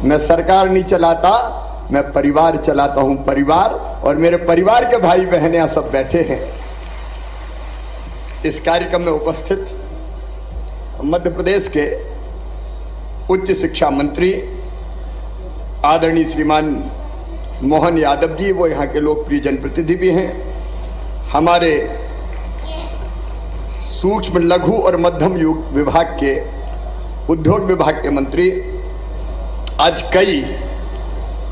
मैं सरकार नहीं चलाता, मैं परिवार चलाता हूं। परिवार और मेरे परिवार के भाई बहन यहां सब बैठे हैं। इस कार्यक्रम में उपस्थित मध्य प्रदेश के उच्च शिक्षा मंत्री आदरणीय श्रीमान मोहन यादव जी, वो यहाँ के लोकप्रिय जनप्रतिनिधि भी हैं। हमारे सूक्ष्म लघु और मध्यम विभाग के उद्योग विभाग के मंत्री, आज कई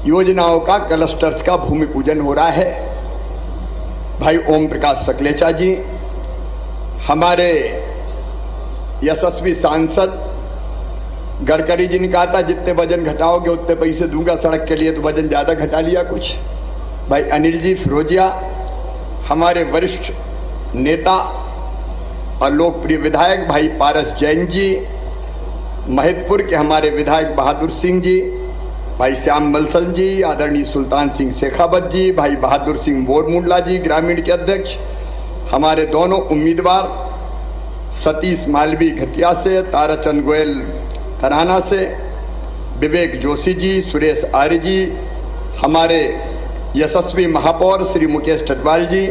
योजनाओं का क्लस्टर्स का भूमि पूजन हो रहा है। भाई ओम प्रकाश सकलेचा जी, हमारे यशस्वी सांसद गडकरी जी ने कहा था जितने वजन घटाओगे उतने पैसे दूंगा सड़क के लिए, तो वजन ज्यादा घटा लिया कुछ। भाई अनिल जी फिरोजिया, हमारे वरिष्ठ नेता और लोकप्रिय विधायक भाई पारस जैन जी, महिदपुर के हमारे विधायक बहादुर सिंह जी, भाई श्याम मलसन जी, आदरणीय सुल्तान सिंह शेखावत जी, भाई बहादुर सिंह बोरमुंडला जी ग्रामीण के अध्यक्ष, हमारे दोनों उम्मीदवार सतीश मालवी घटिया से, ताराचंद गोयल तराना से, विवेक जोशी जी, सुरेश आर्य जी, हमारे यशस्वी महापौर श्री मुकेश टटवाल जी,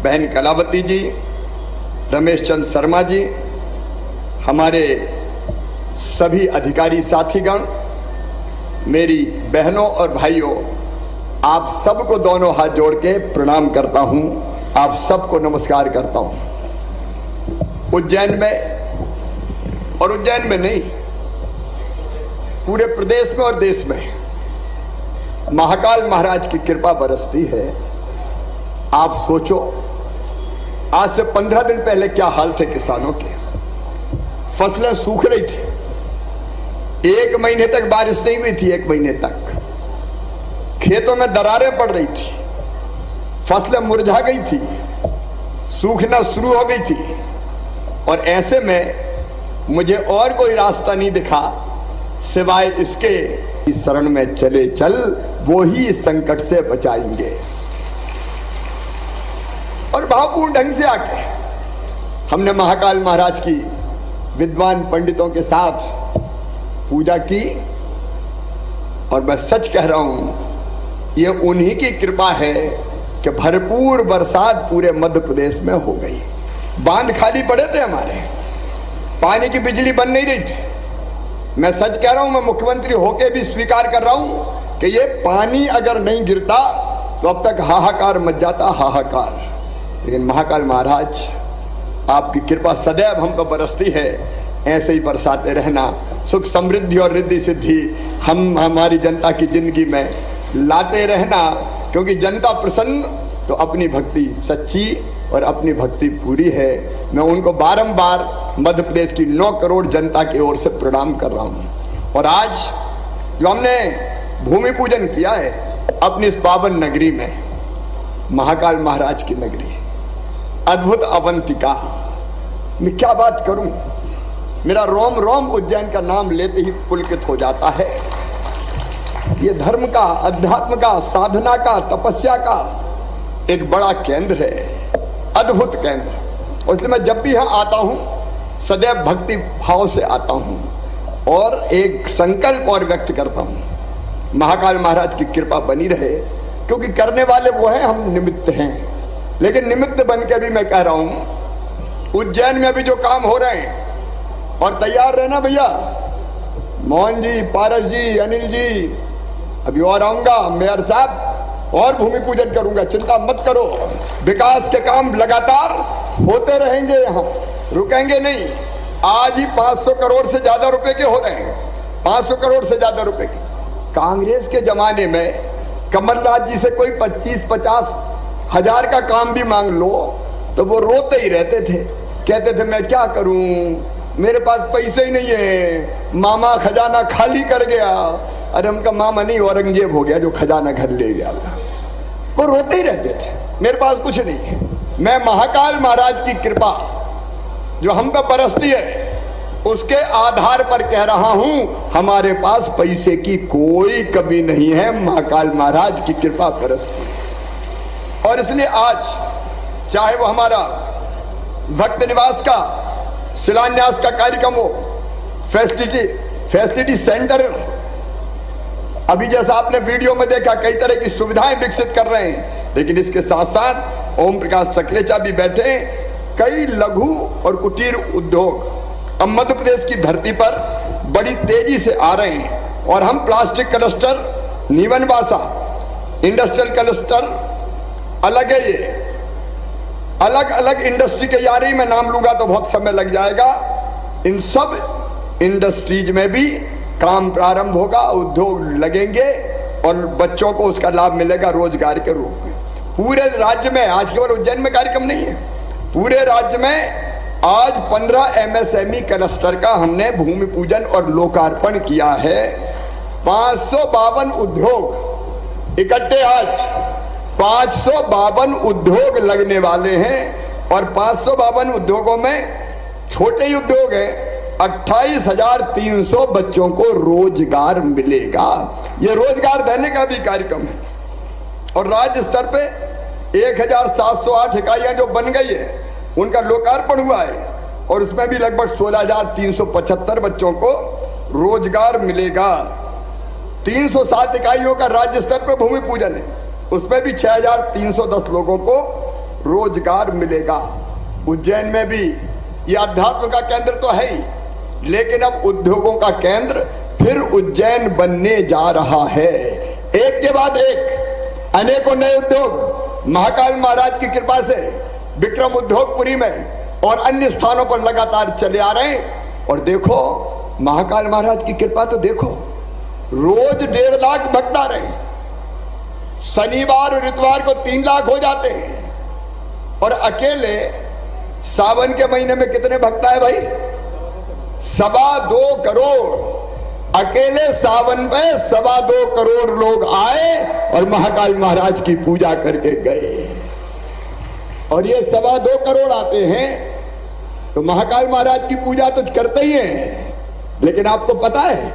बहन कलावती जी, रमेश चंद्र शर्मा जी, हमारे सभी अधिकारी साथीगण, मेरी बहनों और भाइयों, आप सबको दोनों हाथ जोड़ के प्रणाम करता हूं। आप सबको नमस्कार करता हूं। उज्जैन में, और उज्जैन में नहीं, पूरे प्रदेश में और देश में महाकाल महाराज की कृपा बरसती है। आप सोचो, आज से 15 दिन पहले क्या हाल थे किसानों के। फसलें सूख रही थी, 1 महीने तक बारिश नहीं हुई थी, 1 महीने तक खेतों में दरारें पड़ रही थी, फसलें मुरझा गई थी, सूखना शुरू हो गई थी। और ऐसे में मुझे और कोई रास्ता नहीं दिखा सिवाय इसके, इस शरण में चले चल, वो ही इस संकट से बचाएंगे। और भावपूर्ण ढंग से आके हमने महाकाल महाराज की विद्वान पंडितों के साथ पूजा की। और मैं सच कह रहा हूं, ये उन्हीं की कृपा है कि भरपूर बरसात पूरे मध्य प्रदेश में हो गई। बांध खाली पड़े थे हमारे, पानी की बिजली बन नहीं रही थी। मैं सच कह रहा हूं, मैं मुख्यमंत्री होके भी स्वीकार कर रहा हूं कि ये पानी अगर नहीं गिरता तो अब तक हाहाकार मच जाता, हाहाकार। लेकिन महाकाल महाराज आपकी कृपा सदैव हम पर बरसती है। ऐसे ही बरसाते रहना, सुख समृद्धि और रिद्धि सिद्धि हम हमारी जनता की जिंदगी में लाते रहना। क्योंकि जनता प्रसन्न तो अपनी भक्ति सच्ची और अपनी भक्ति पूरी है। मैं उनको बारंबार मध्य प्रदेश की 9 करोड़ जनता की ओर से प्रणाम कर रहा हूं। और आज जो हमने भूमि पूजन किया है अपनी इस पावन नगरी में, महाकाल महाराज की नगरी, अद्भुत अवंतिका, मैं क्या बात करूं, मेरा रोम रोम उज्जैन का नाम लेते ही पुलकित हो जाता है। ये धर्म का, अध्यात्म का, साधना का, तपस्या का एक बड़ा केंद्र है, अद्भुत केंद्र। और इसलिए मैं जब भी यहाँ आता हूँ सदैव भक्ति भाव से आता हूँ और एक संकल्प और व्यक्त करता हूँ, महाकाल महाराज की कृपा बनी रहे। क्योंकि करने वाले वो हैं, हम निमित्त हैं। लेकिन निमित्त बन के भी मैं कह रहा हूँ, उज्जैन में अभी जो काम हो रहे हैं, और तैयार रहना भैया, मोहन जी, पारस जी, अनिल जी, अभी और आऊंगा, मेयर साहब, और भूमि पूजन करूंगा, चिंता मत करो। विकास के काम लगातार होते रहेंगे, यहाँ रुकेंगे नहीं। आज ही 500 करोड़ से ज्यादा रुपए के हो रहे हैं, 500 करोड़ से ज्यादा रुपए के। कांग्रेस के जमाने में कमलनाथ जी से कोई 25-50 हजार का काम भी मांग लो तो वो रोते ही रहते थे, कहते थे मैं क्या करूं, मेरे पास पैसे ही नहीं है, मामा खजाना खाली कर गया। अरे उनका मामा नहीं, औरंगजेब हो गया जो खजाना घर ले गया। वो रोते ही रहते थे, मेरे पास कुछ नहीं है। मैं महाकाल महाराज की कृपा जो हम पर बरसती है उसके आधार पर कह रहा हूं, हमारे पास पैसे की कोई कमी नहीं है, महाकाल महाराज की कृपा बरसती है। और इसलिए आज चाहे वो हमारा भक्त निवास का शिलान्यास का कार्यक्रम हो, फैसिलिटी सेंटर अभी जैसा आपने वीडियो में देखा कई तरह की सुविधाएं विकसित कर रहे हैं, लेकिन इसके साथ साथ ओम प्रकाश सकलेचा भी बैठे। कई लघु और कुटीर उद्योग अब मध्य प्रदेश की धरती पर बड़ी तेजी से आ रहे हैं और हम प्लास्टिक क्लस्टर, नीवन बासा इंडस्ट्रियल क्लस्टर अलग है, ये अलग अलग इंडस्ट्री के यारी में नाम लूंगा तो बहुत समय लग जाएगा। इन सब इंडस्ट्रीज में भी काम प्रारंभ होगा, उद्योग लगेंगे और बच्चों को उसका लाभ मिलेगा रोजगार के रूप में। पूरे राज्य में, आज केवल उज्जैन में कार्यक्रम नहीं है, पूरे राज्य में आज 15 MSME क्लस्टर का हमने भूमि पूजन और लोकार्पण किया है। 552 उद्योग इकट्ठे, आज 552 उद्योग लगने वाले हैं और 552 उद्योगों में छोटे ही उद्योग हैं। 28,300 बच्चों को रोजगार मिलेगा। यह रोजगार देने का भी कार्यक्रम है और राज्य स्तर पे 1,708 इकाइयां जो बन गई है उनका लोकार्पण हुआ है और उसमें भी लगभग 16,375 बच्चों को रोजगार मिलेगा। 307 इकाइयों का राज्य स्तर पे भूमि पूजन है, उसमें भी 6,310 लोगों को रोजगार मिलेगा। उज्जैन में भी ये अध्यात्म का केंद्र तो है ही, लेकिन अब उद्योगों का केंद्र फिर उज्जैन बनने जा रहा है। एक के बाद एक अनेकों नए उद्योग महाकाल महाराज की कृपा से विक्रम उद्योगपुरी में और अन्य स्थानों पर लगातार चले आ रहे हैं। और देखो महाकाल महाराज की कृपा तो देखो, रोज 1.5 लाख भक्त आ रहे हैं, शनिवार और इतवार को 3 लाख हो जाते हैं। और अकेले सावन के महीने में कितने भक्त आए भाई? 2.25 करोड़। अकेले सावन पे 2.25 करोड़ लोग आए और महाकाल महाराज की पूजा करके गए। और ये 2.25 करोड़ आते हैं तो महाकाल महाराज की पूजा तो करते ही हैं, लेकिन आपको पता है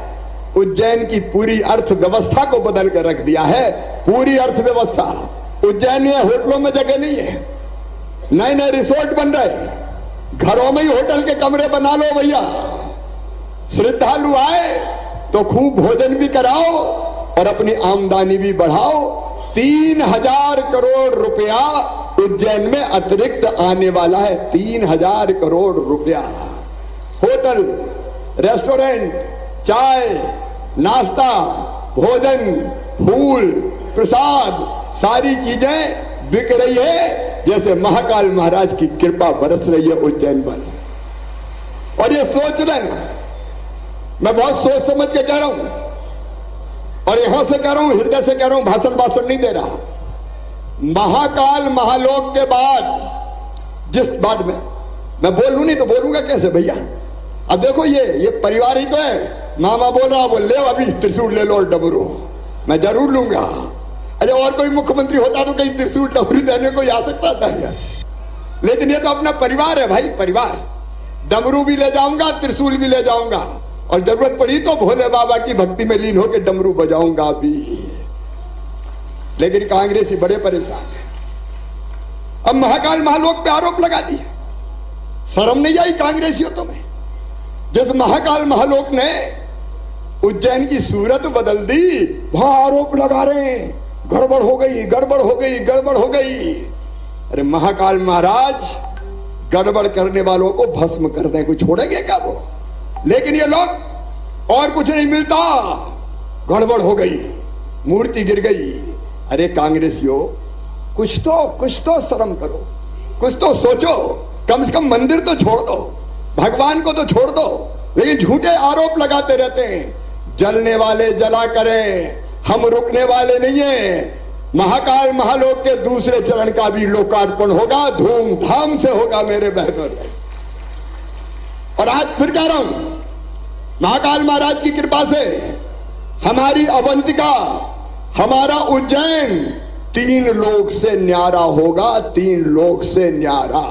उज्जैन की पूरी अर्थव्यवस्था को बदल कर रख दिया है। पूरी अर्थव्यवस्था उज्जैन में होटलों में जगह नहीं है, नए नए रिसोर्ट बन रहे, घरों में ही होटल के कमरे बना लो भैया। श्रद्धालु आए तो खूब भोजन भी कराओ और अपनी आमदनी भी बढ़ाओ। 3,000 करोड़ रुपया उज्जैन में अतिरिक्त आने वाला है। 3,000 करोड़ रुपया। होटल, रेस्टोरेंट, चाय, नाश्ता, भोजन, फूल, प्रसाद, सारी चीजें बिक रही है जैसे महाकाल महाराज की कृपा बरस रही है उज्जैन पर। और ये सोच लेना, मैं बहुत सोच समझ के कह रहा हूं और यहां से कह रहा हूं, हृदय से कह रहा हूं, भाषण नहीं दे रहा। महाकाल महालोक के बाद जिस बात में मैं बोलूं नहीं तो बोलूंगा कैसे भैया? अब देखो ये परिवार ही तो है। मामा बोल रहा, बोल ले अभी त्रिशूल ले लो और डमरू, मैं जरूर लूंगा। अरे और कोई मुख्यमंत्री होता तो कहीं त्रिशूल डमरू देने को आ सकता था क्या? लेकिन ये तो अपना परिवार है भाई, परिवार। डमरू भी ले जाऊंगा, त्रिशूल भी ले जाऊंगा और जरूरत पड़ी तो भोले बाबा की भक्ति में लीन होकर डमरू बजाऊंगा भी। लेकिन कांग्रेसी बड़े परेशान है। अब महाकाल महालोक पे आरोप लगा दिए, शर्म नहीं आई कांग्रेसियों तुम्हें? जिस महाकाल महालोक ने उज्जैन की सूरत बदल दी, वहां आरोप लगा रहे हैं गड़बड़ हो गई, गड़बड़ हो गई, गड़बड़ हो गई। अरे महाकाल महाराज गड़बड़ करने वालों को भस्म कर दें, कोई छोड़ेंगे क्या वो? लेकिन ये लोग और कुछ नहीं मिलता, गड़बड़ हो गई, मूर्ति गिर गई। अरे कांग्रेसियों, कुछ तो शर्म करो, कुछ तो सोचो, कम से कम मंदिर तो छोड़ दो, भगवान को तो छोड़ दो। लेकिन झूठे आरोप लगाते रहते हैं। जलने वाले जला करें, हम रुकने वाले नहीं है। महाकाल महालोक के दूसरे चरण का भी लोकार्पण होगा, धूमधाम से होगा मेरे बहनों। और आज फिर कह रहा हूं, महाकाल महाराज की कृपा से हमारी अवंतिका, हमारा उज्जैन 3 लोक से न्यारा होगा, 3 लोक से न्यारा।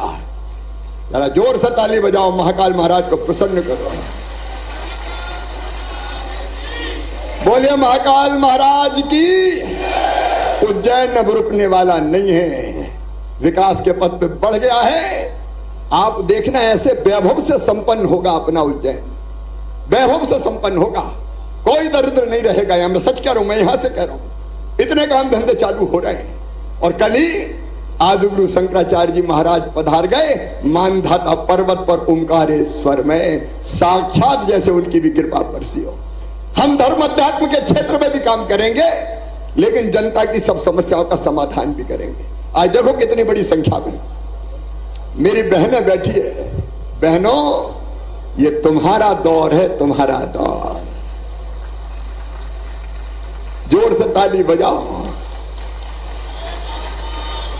जरा जोर से ताली बजाओ, महाकाल महाराज को प्रसन्न करो। बोलिए महाकाल महाराज की। उज्जैन अब रुकने वाला नहीं है, विकास के पथ पे बढ़ गया है। आप देखना ऐसे वैभव से संपन्न होगा अपना उज्जैन, वैभव से संपन्न होगा, कोई दरिद्र नहीं रहेगा यहां, मैं सच कह रहा हूं, मैं यहां से कह रहा हूं। इतने काम धंधे चालू हो रहे हैं। और कल ही आदिगुरु शंकराचार्य जी महाराज पधार गए मानधाता पर्वत पर ओंकारेश्वर में, साक्षात जैसे उनकी भी कृपा बरसी हो। हम धर्म अध्यात्म के क्षेत्र में भी काम करेंगे, लेकिन जनता की सब समस्याओं का समाधान भी करेंगे। आज देखो कितनी बड़ी संख्या में मेरी बहनें बैठी है। बहनों, ये तुम्हारा दौर है, तुम्हारा दौर। जोर से ताली बजाओ।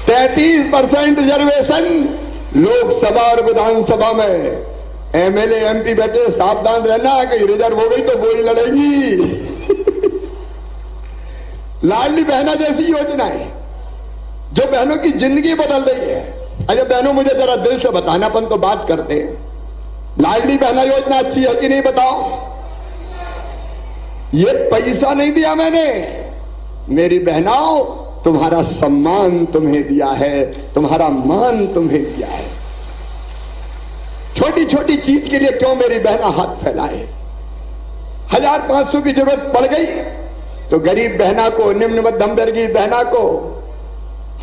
33% रिजर्वेशन लोकसभा और विधानसभा में। एमएलए एमपी बैठे, सावधान रहना, कहीं रिजर्व हो गई तो गोली लड़ेगी। लाडली बहना जैसी योजनाएं जो बहनों की जिंदगी बदल रही है। अरे बहनों, मुझे जरा दिल से बताना, अपन तो बात करते हैं, लाडली बहना योजना अच्छी है कि नहीं बताओ? ये पैसा नहीं दिया मैंने, मेरी बहनाओं, तुम्हारा सम्मान तुम्हें दिया है, तुम्हारा मान तुम्हें दिया है। छोटी छोटी चीज के लिए क्यों मेरी बहना हाथ फैलाए? 1500 की जरूरत पड़ गई तो गरीब बहना को, निम्न मध्यम वर्गीय बहना को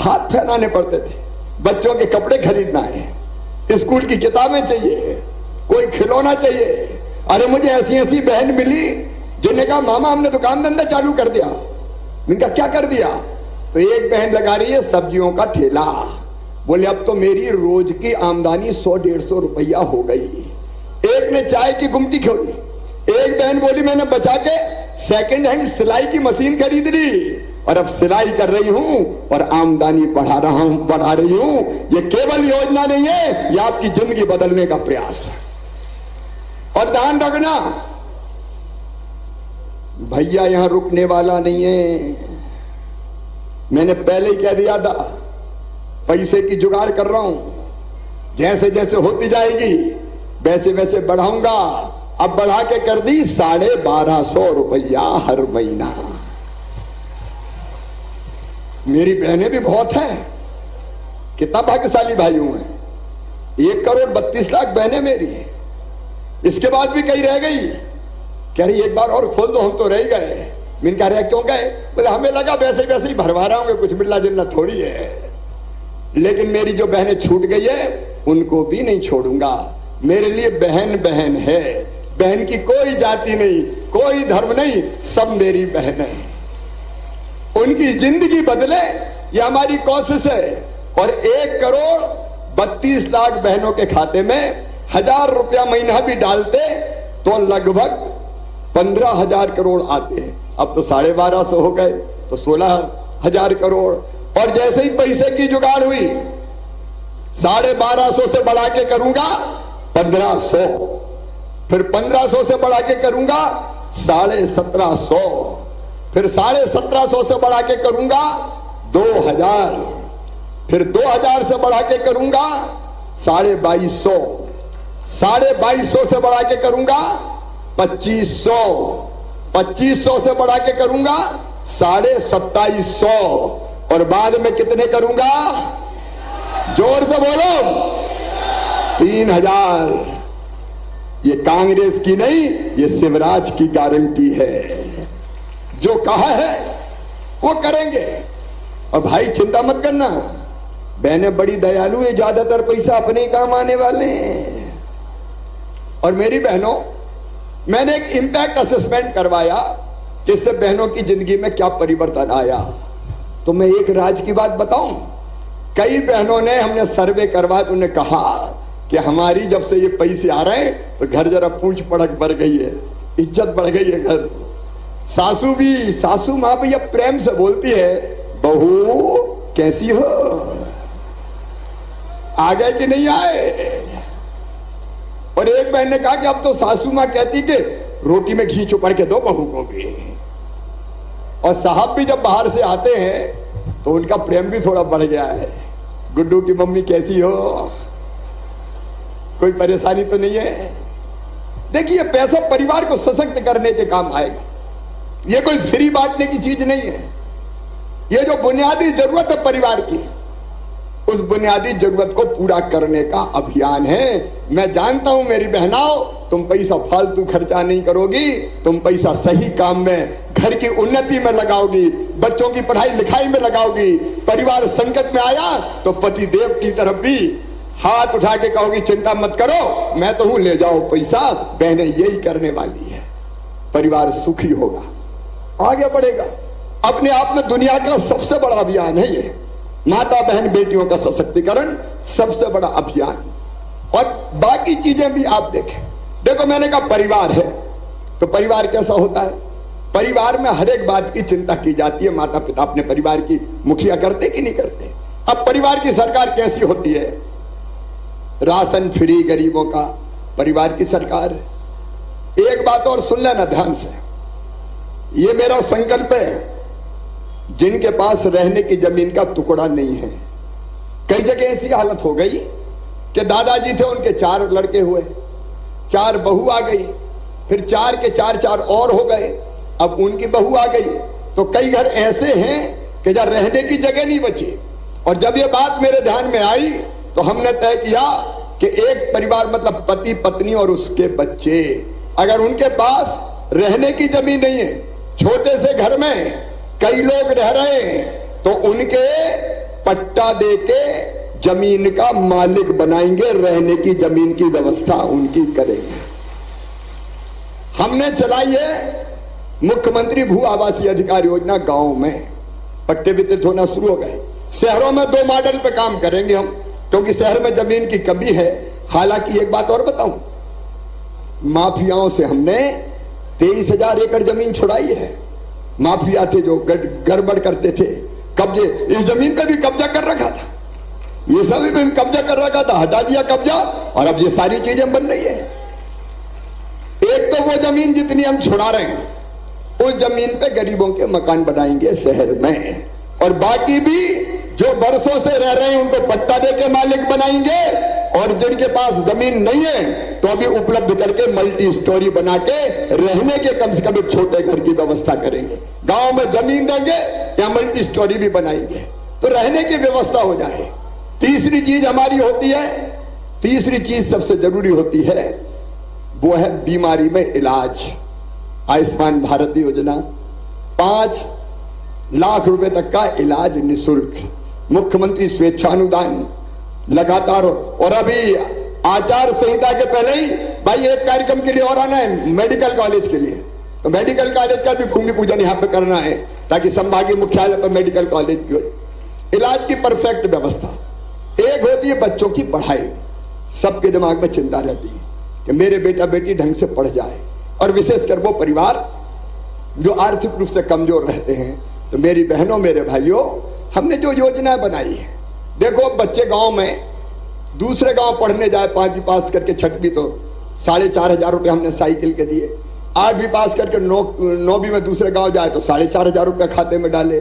हाथ फैलाने पड़ते थे। बच्चों के कपड़े खरीदना है, स्कूल की किताबें चाहिए, कोई खिलौना चाहिए। अरे मुझे ऐसी ऐसी बहन मिली जिन्होंने कहा मामा हमने दुकान धंधा चालू कर दिया। मैंने कहा क्या कर दिया? तो एक बहन लगा रही है सब्जियों का ठेला। बोले अब तो मेरी रोज की आमदनी 100-150 रुपया हो गई। एक ने चाय की गुमटी खोली। एक बहन बोली मैंने बचा के सेकंड हैंड सिलाई की मशीन खरीद ली और अब सिलाई कर रही हूं और आमदनी बढ़ा रही हूं। ये केवल योजना नहीं है, ये आपकी जिंदगी बदलने का प्रयास है। और ध्यान रखना, भैया यहां रुकने वाला नहीं है। मैंने पहले ही कह दिया था, पैसे की जुगाड़ कर रहा हूं, जैसे जैसे होती जाएगी वैसे वैसे बढ़ाऊंगा। अब बढ़ा के कर दी 1250 रुपया हर महीना। मेरी बहनें भी बहुत हैं, कितना भाग्यशाली भाई हूं मैं। 1,32,00,000 बहनें मेरी हैं। इसके बाद भी कई रह गई, कह रही एक बार और खोल दो, हम तो रह गए। मैंने कहा क्यों गए? बोले हमें लगा वैसे वैसे ही भरवा रहा हूँ, कुछ मिलना जुलना थोड़ी है। लेकिन मेरी जो बहनें छूट गई है उनको भी नहीं छोड़ूंगा। मेरे लिए बहन बहन है, बहन की कोई जाति नहीं, कोई धर्म नहीं, सब मेरी बहन है। उनकी जिंदगी बदले ये हमारी कोशिश है। और 1,32,00,000 बहनों के खाते में 1,000 रुपया महीना भी डालते तो लगभग 15,000 करोड़ आते हैं। अब तो 1250 हो गए तो 16,000 करोड़। और जैसे ही पैसे की जुगाड़ हुई 1250 से बढ़ा के करूंगा 1500, फिर 1500 से बढ़ा के करूंगा 1750, फिर 1750 से बढ़ा के करूंगा 2000, फिर 2000 से बढ़ा के करूंगा 2250, 2250 से बढ़ा के करूंगा 2500, 2500 से बढ़ा के करूंगा 2750 और बाद में कितने करूंगा? जोर से बोलो, 3000। ये कांग्रेस की नहीं, ये शिवराज की गारंटी है। जो कहा है वो करेंगे। और भाई चिंता मत करना, बहनें बड़ी दयालु है, ज्यादातर पैसा अपने काम आने वाले हैं। और मेरी बहनों, मैंने एक इंपैक्ट असेसमेंट करवाया कि इससे बहनों की जिंदगी में क्या परिवर्तन आया। तो मैं एक राज की बात बताऊं, कई बहनों ने, हमने सर्वे करवाया तो उन्होंने कहा कि हमारी जब से ये पैसे आ रहे हैं तो घर जरा पूछ पड़क बढ़ गई है, इज्जत बढ़ गई है घर। सासू मां भी अब प्रेम से बोलती है, बहू कैसी हो, आ गए कि नहीं आए। और एक बहन ने कहा कि अब तो सासू मां कहती कि रोटी में घी चुपड़ के दो बहू को भी। और साहब भी जब बाहर से आते हैं तो उनका प्रेम भी थोड़ा बढ़ गया है। गुड्डू की मम्मी कैसी हो, कोई परेशानी तो नहीं है। देखिए, पैसा परिवार को सशक्त करने के काम आएगा। यह कोई फ्री बांटने की चीज नहीं है। यह जो बुनियादी जरूरत है परिवार की, उस बुनियादी जरूरत को पूरा करने का अभियान है। मैं जानता हूं मेरी बहनाओं, तुम पैसा फालतू खर्चा नहीं करोगी, तुम पैसा सही काम में, घर की उन्नति में लगाओगी, बच्चों की पढ़ाई लिखाई में लगाओगी। परिवार संकट में आया तो पति देव की तरफ भी हाथ उठा के कहोगी चिंता मत करो, मैं तो हूं, ले जाओ पैसा। बहनें यही करने वाली है, परिवार सुखी होगा, आगे बढ़ेगा। अपने आप में दुनिया का सबसे बड़ा अभियान है ये, माता बहन बेटियों का सशक्तिकरण सबसे बड़ा अभियान। और बाकी चीजें भी आप देखें। देखो मैंने कहा परिवार है तो परिवार कैसा होता है, परिवार में हर एक बात की चिंता की जाती है। माता पिता अपने परिवार की मुखिया करते कि नहीं करते। अब परिवार की सरकार कैसी होती है, राशन फ्री गरीबों का परिवार की सरकार है। एक बात और सुन लेना ध्यान से, ये मेरा संकल्प है, जिनके पास रहने की जमीन का टुकड़ा नहीं है। कई जगह ऐसी हालत हो गई कि दादाजी थे, उनके 4 लड़के हुए, 4 बहू आ गई, फिर 4 के 4 और हो गए, अब उनकी बहू आ गई। तो कई घर ऐसे हैं कि जहां रहने की जगह नहीं बची। और जब ये बात मेरे ध्यान में आई तो हमने तय किया कि एक परिवार मतलब पति पत्नी और उसके बच्चे, अगर उनके पास रहने की जमीन नहीं है, छोटे से घर में कई लोग रह रहे हैं, तो उनके पट्टा देके जमीन का मालिक बनाएंगे, रहने की जमीन की व्यवस्था उनकी करेंगे। हमने चलाई है मुख्यमंत्री भू आवासीय अधिकार योजना। गांव में पट्टे वितरित होना शुरू हो गए। शहरों में 2 मॉडल पे काम करेंगे हम, क्योंकि शहर में जमीन की कमी है। हालांकि एक बात और बताऊं, माफियाओं से हमने 23,000 एकड़ जमीन छुड़ाई है। माफिया थे जो गड़बड़ करते थे, कब्जे, इस जमीन पे भी कब्जा कर रखा था, ये सभी पे भी कब्जा कर रखा था, हटा दिया कब्जा, और अब ये सारी चीजें बन रही है। एक तो वो जमीन जितनी हम छुड़ा रहे हैं, उस जमीन पे गरीबों के मकान बनाएंगे शहर में, और बाकी भी जो बरसों से रह रहे हैं उनको पट्टा देके मालिक बनाएंगे, और जिनके पास जमीन नहीं है तो अभी उपलब्ध करके मल्टी स्टोरी बना के रहने के कम से कम एक छोटे घर की व्यवस्था करेंगे। गांव में जमीन देंगे या मल्टी स्टोरी भी बनाएंगे तो रहने की व्यवस्था हो जाए। तीसरी चीज हमारी होती है, तीसरी चीज सबसे जरूरी होती है, वो है बीमारी में इलाज। आयुष्मान भारत योजना, 5 लाख रुपए तक का इलाज निःशुल्क, मुख्यमंत्री स्वेच्छानुदान लगातार। और अभी आचार संहिता के पहले ही भाई एक कार्यक्रम के लिए और आना है, मेडिकल कॉलेज के लिए, तो मेडिकल कॉलेज का भी भूमि पूजन यहाँ पे करना है, ताकि संभागीय मुख्यालय पर मेडिकल कॉलेज की हो। इलाज की परफेक्ट व्यवस्था। एक होती है बच्चों की पढ़ाई। सबके दिमाग में चिंता रहती है कि मेरे बेटा बेटी ढंग से पढ़ जाए, और विशेषकर वो परिवार जो आर्थिक रूप से कमजोर रहते हैं। तो मेरी बहनों मेरे भाइयों, हमने जो योजना बनाई है, देखो बच्चे गांव में दूसरे गांव पढ़ने जाए, 5वीं पास करके 6वीं तो 4,500 रुपये हमने साइकिल के दिए, 8वीं पास करके 9वीं में दूसरे गांव जाए तो 4,500 रुपये खाते में डाले,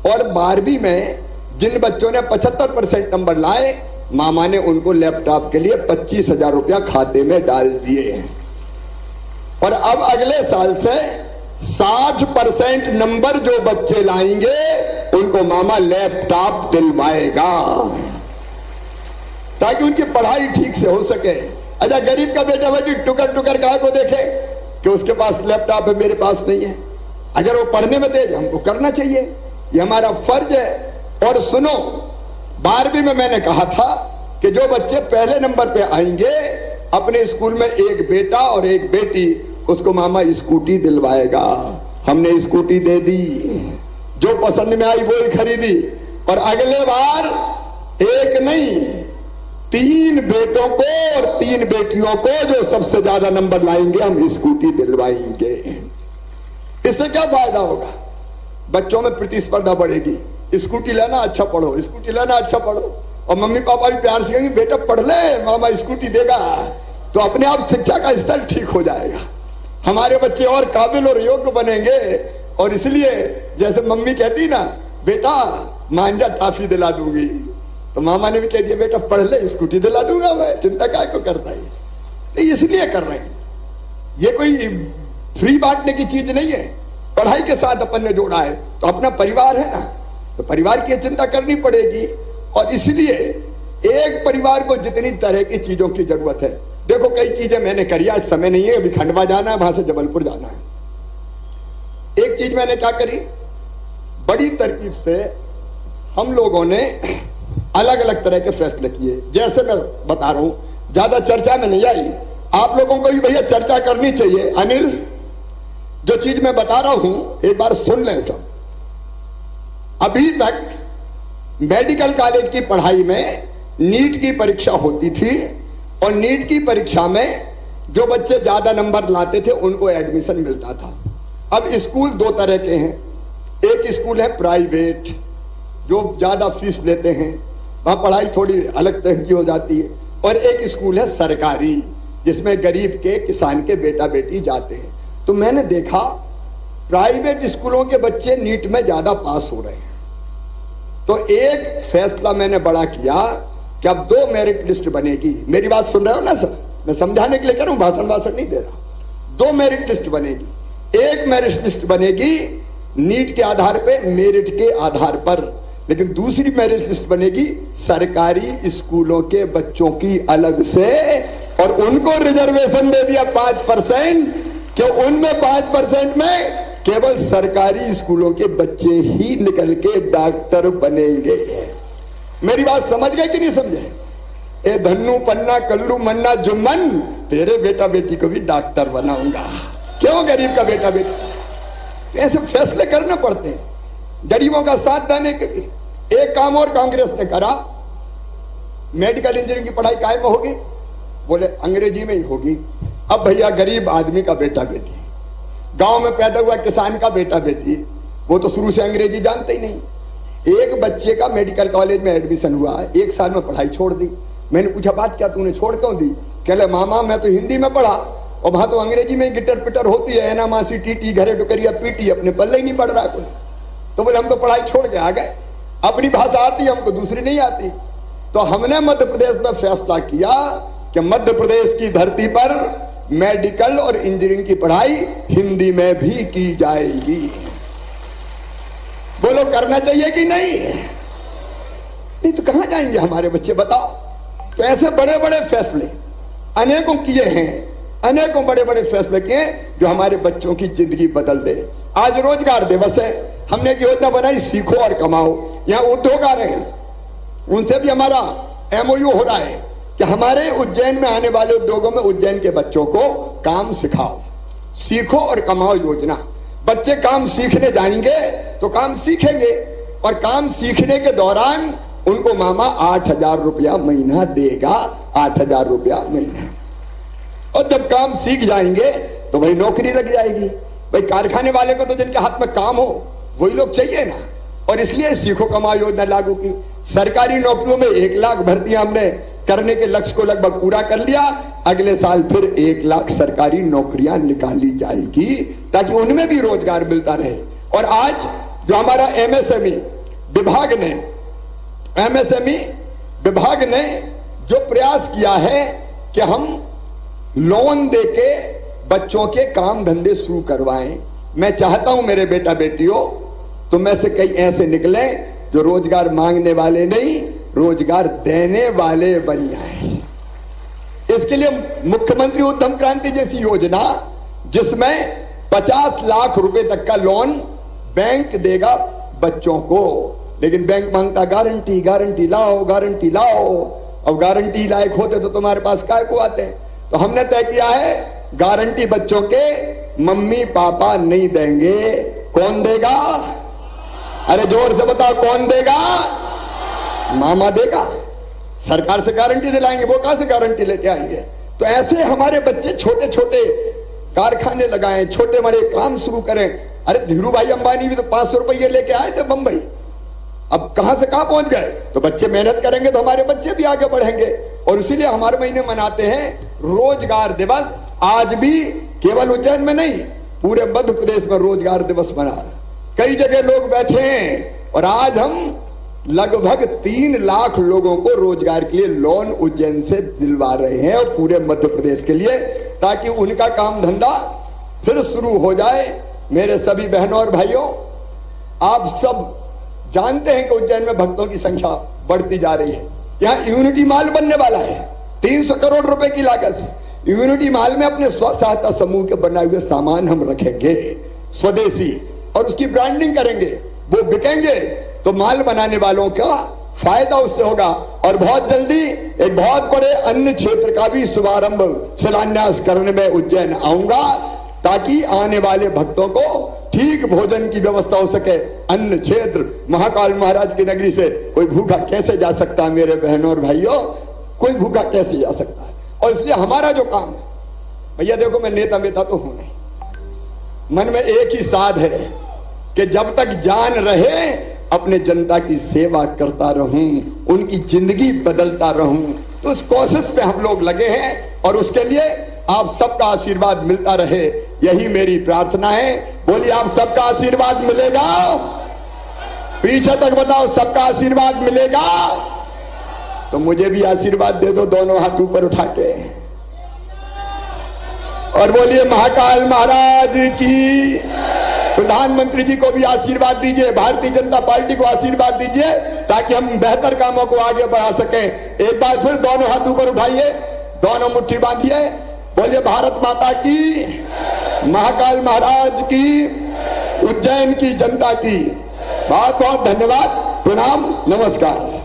और 12वीं में जिन बच्चों ने 75% नंबर लाए, मामा ने उनको लैपटॉप के लिए 25,000 रुपया खाते में डाल दिए हैं। और अब अगले साल से 60% नंबर जो बच्चे लाएंगे उनको मामा लैपटॉप दिलवाएगा, ताकि उनकी पढ़ाई ठीक से हो सके। अच्छा, गरीब का बेटा बेटी टुकर टुकर कहा को देखे कि उसके पास लैपटॉप है, मेरे पास नहीं है। अगर वो पढ़ने में तेज, हमको करना चाहिए, ये हमारा फर्ज है। और सुनो, 12वीं में मैंने कहा था कि जो बच्चे पहले नंबर पे आएंगे, अपने स्कूल में एक बेटा और एक बेटी, उसको मामा स्कूटी दिलवाएगा। हमने स्कूटी दे दी, जो पसंद में आई वो ही खरीदी। और अगले बार एक नहीं, 3 बेटों को और 3 बेटियों को जो सबसे ज्यादा नंबर लाएंगे, हम स्कूटी दिलवाएंगे। इससे क्या फायदा होगा? बच्चों में प्रतिस्पर्धा बढ़ेगी। स्कूटी लेना, अच्छा पढ़ो, स्कूटी लेना, अच्छा पढ़ो। और मम्मी पापा भी प्यार से कहेंगे बेटा पढ़ ले, मामा स्कूटी देगा, तो अपने आप शिक्षा का स्तर ठीक हो जाएगा। हमारे बच्चे और काबिल और योग्य बनेंगे। और इसलिए जैसे मम्मी कहती ना, बेटा मांझा टॉफी दिला दूंगी, तो मामा ने भी कह दिया बेटा पढ़ ले, स्कूटी दिला दूंगा मैं, चिंता काय को करता है। तो इसलिए कर रहे हैं, ये कोई फ्री बांटने की चीज नहीं है, पढ़ाई के साथ अपन ने जोड़ा है। तो अपना परिवार है ना, तो परिवार की चिंता करनी पड़ेगी। और इसलिए एक परिवार को जितनी तरह की चीजों की जरूरत है, देखो कई चीजें मैंने करी, आज समय नहीं है, अभी खंडवा जाना है, वहां से जबलपुर जाना है। एक चीज मैंने क्या करी, बड़ी तरकीब से हम लोगों ने अलग अलग तरह के फैसले किए। जैसे मैं बता रहा हूं, ज्यादा चर्चा में नहीं आई, आप लोगों को भी भैया चर्चा करनी चाहिए। अनिल, जो चीज मैं बता रहा हूं एक बार सुन लें सब। अभी तक मेडिकल कॉलेज की पढ़ाई में नीट की परीक्षा होती थी और नीट की परीक्षा में जो बच्चे ज्यादा नंबर लाते थे उनको एडमिशन मिलता था। अब स्कूल दो तरह के हैं, एक स्कूल है प्राइवेट जो ज्यादा फीस लेते हैं, वहां पढ़ाई थोड़ी अलग तरह की हो जाती है, और एक स्कूल है सरकारी जिसमें गरीब के किसान के बेटा बेटी जाते हैं। तो मैंने देखा प्राइवेट स्कूलों के बच्चे नीट में ज्यादा पास हो रहे हैं। तो एक फैसला मैंने बड़ा किया कि अब 2 मेरिट लिस्ट बनेगी। मेरी बात सुन रहे हो ना सर, मैं समझाने के लिए कह रहा हूं, भाषण नहीं दे रहा। 2 मेरिट लिस्ट बनेगी। एक मेरिट लिस्ट बनेगी नीट के आधार पे, मेरिट के आधार पर, लेकिन दूसरी मेरिट लिस्ट बनेगी सरकारी स्कूलों के बच्चों की अलग से, और उनको रिजर्वेशन दे दिया 5%, कि उनमें 5% में केवल सरकारी स्कूलों के बच्चे ही निकल के डॉक्टर बनेंगे। मेरी बात समझ गए कि नहीं समझे? ए धन्नू पन्ना कल्लू मन्ना जुम्मन, तेरे बेटा बेटी को भी डॉक्टर बनाऊंगा। क्यों? गरीब का बेटा बेटी। ऐसे फैसले करने पड़ते हैं गरीबों का साथ देने के लिए। एक काम और कांग्रेस ने करा, मेडिकल इंजीनियरिंग की पढ़ाई कायम होगी, बोले अंग्रेजी में ही होगी। अब भैया गरीब आदमी का बेटा बेटी, गांव में पैदा हुआ किसान का बेटा बेटी, वो तो शुरू से अंग्रेजी जानते ही नहीं। एक बच्चे का मेडिकल कॉलेज में एडमिशन हुआ, 1 साल में पढ़ाई छोड़ दी। मैंने पूछा बात क्या, तूने छोड़ क्यों दी? कहले मामा मैं तो हिंदी में पढ़ा और वहां तो अंग्रेजी में गिटर पिटर होती है, एना मासी टीटी घरे डुकरिया पीटी, अपने पल्ले ही नहीं पढ़ रहा कोई। तो बोले हम तो पढ़ाई छोड़ के आ गए, अपनी भाषा आती है हमको, दूसरी नहीं आती। तो हमने मध्य प्रदेश में फैसला किया कि मध्य प्रदेश की धरती पर मेडिकल और इंजीनियरिंग की पढ़ाई हिंदी में भी की जाएगी। बोलो करना चाहिए कि नहीं? नहीं तो कहां जाएंगे हमारे बच्चे, बताओ। तो ऐसे बड़े बड़े फैसले अनेकों किए हैं, अनेकों बड़े बड़े फैसले किए जो हमारे बच्चों की जिंदगी बदल दे। आज रोजगार दिवस है, हमने एक योजना बनाई सीखो और कमाओ। यहाँ उद्योग आ रहे हैं, उनसे भी हमारा MOU हो रहा है कि हमारे उज्जैन में आने वाले उद्योगों में उज्जैन के बच्चों को काम सिखाओ। सीखो और कमाओ योजना। बच्चे काम सीखने जाएंगे तो काम सीखेंगे, और काम सीखने के दौरान उनको मामा 8,000 रुपया महीना देगा, 8,000 रुपया महीना। और जब काम सीख जाएंगे तो भाई नौकरी लग जाएगी। भाई कारखाने वाले को तो जिनके हाथ में काम हो वही लोग चाहिए ना, और इसलिए सीखो कमाओ योजना लागू की। सरकारी नौकरियों में 1 लाख भर्तियां हमने करने के लक्ष्य को लगभग पूरा कर लिया। अगले साल फिर 1 लाख सरकारी नौकरियां निकाली जाएगी ताकि उनमें भी रोजगार मिलता रहे। और आज जो हमारा MSME विभाग ने जो प्रयास किया है कि हम लोन देके बच्चों के काम धंधे शुरू करवाएं, मैं चाहता हूं मेरे बेटा बेटियों तुम में से कई ऐसे निकले जो रोजगार मांगने वाले नहीं, रोजगार देने वाले बन जाए। इसके लिए मुख्यमंत्री उद्यम क्रांति जैसी योजना, जिसमें 50 लाख रुपए तक का लोन बैंक देगा बच्चों को, लेकिन बैंक मांगता गारंटी, गारंटी लाओ, गारंटी लाओ। अब गारंटी लायक होते तो तुम्हारे पास काय को आते। तो हमने तय किया है गारंटी बच्चों के मम्मी पापा नहीं देंगे। कौन देगा? अरे जोर से बताओ, कौन देगा? मामा देगा। सरकार से गारंटी दिलाएंगे, वो कहां से गारंटी लेके आएंगे? तो ऐसे हमारे बच्चे छोटे छोटे कारखाने लगाएं, छोटे बड़े काम शुरू करें। अरे धीरू भाई अंबानी भी तो 500 रुपये लेके आए थे बंबई, अब कहां से कहां पहुंच गए। तो बच्चे मेहनत करेंगे तो हमारे बच्चे भी आगे बढ़ेंगे, और इसीलिए हमारे महीने मनाते हैं रोजगार दिवस। आज भी केवल उज्जैन में नहीं, पूरे मध्य प्रदेश में रोजगार दिवस मना, कई जगह लोग बैठे हैं, और आज हम लगभग 3 लाख लोगों को रोजगार के लिए लोन उज्जैन से दिलवा रहे हैं, और पूरे मध्य प्रदेश के लिए, ताकि उनका काम धंधा फिर शुरू हो जाए। मेरे सभी बहनों और भाइयों, आप सब जानते हैं कि उज्जैन में भक्तों की संख्या बढ़ती जा रही है। यहाँ यूनिटी मॉल बनने वाला है, 300 करोड़ रुपए की लागत से यूनिटी मॉल में अपने स्व सहायता समूह के बनाए हुए सामान हम रखेंगे स्वदेशी, और उसकी ब्रांडिंग करेंगे, वो बिकेंगे तो माल बनाने वालों का फायदा उससे होगा। और बहुत जल्दी एक बहुत बड़े अन्य क्षेत्र का भी शुभारंभ शिलान्यास करने में उज्जैन आऊंगा, ताकि आने वाले भक्तों को ठीक भोजन की व्यवस्था हो सके। अन्य क्षेत्र महाकाल महाराज की नगरी से कोई भूखा कैसे जा सकता है मेरे बहनों और भाइयों, कोई भूखा कैसे जा सकता है। और इसलिए हमारा जो काम है, भैया देखो मैं नेता वेता तो हूं नहीं, मन में एक ही साध है कि जब तक जान रहे अपने जनता की सेवा करता रहूं, उनकी जिंदगी बदलता रहूं। तो उस कोशिश पे हम लोग लगे हैं और उसके लिए आप सबका आशीर्वाद मिलता रहे, यही मेरी प्रार्थना है। बोलिए आप सबका आशीर्वाद मिलेगा? पीछे तक बताओ, सबका आशीर्वाद मिलेगा? तो मुझे भी आशीर्वाद दे दो दोनों हाथ ऊपर उठा के, और बोलिए महाकाल महाराज की। प्रधानमंत्री जी को भी आशीर्वाद दीजिए, भारतीय जनता पार्टी को आशीर्वाद दीजिए, ताकि हम बेहतर कामों को आगे बढ़ा सकें। एक बार फिर दोनों हाथ ऊपर उठाइए, दोनों मुट्ठी बांधिए, बोलिए भारत माता की, महाकाल महाराज की, उज्जैन की जनता की। बहुत बहुत धन्यवाद, प्रणाम, नमस्कार।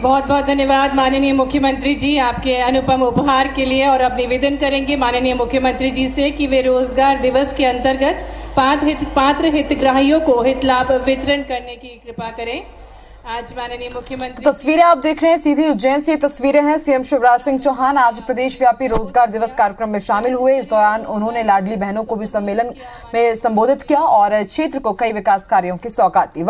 बहुत बहुत धन्यवाद माननीय मुख्यमंत्री जी आपके अनुपम उपहार के लिए। और अब निवेदन करेंगे माननीय मुख्यमंत्री जी से कि वे रोजगार दिवस के अंतर्गत पात्र हितग्राहियों को हित लाभ वितरण करने की कृपा करें। आज माननीय मुख्यमंत्री तस्वीरें आप देख रहे हैं, सीधी उज्जैन से तस्वीरें हैं। सीएम शिवराज सिंह चौहान आज प्रदेश व्यापी रोजगार दिवस कार्यक्रम में शामिल हुए। इस दौरान उन्होंने लाडली बहनों को भी सम्मेलन में संबोधित किया और क्षेत्र को कई विकास कार्यों की सौगात दी।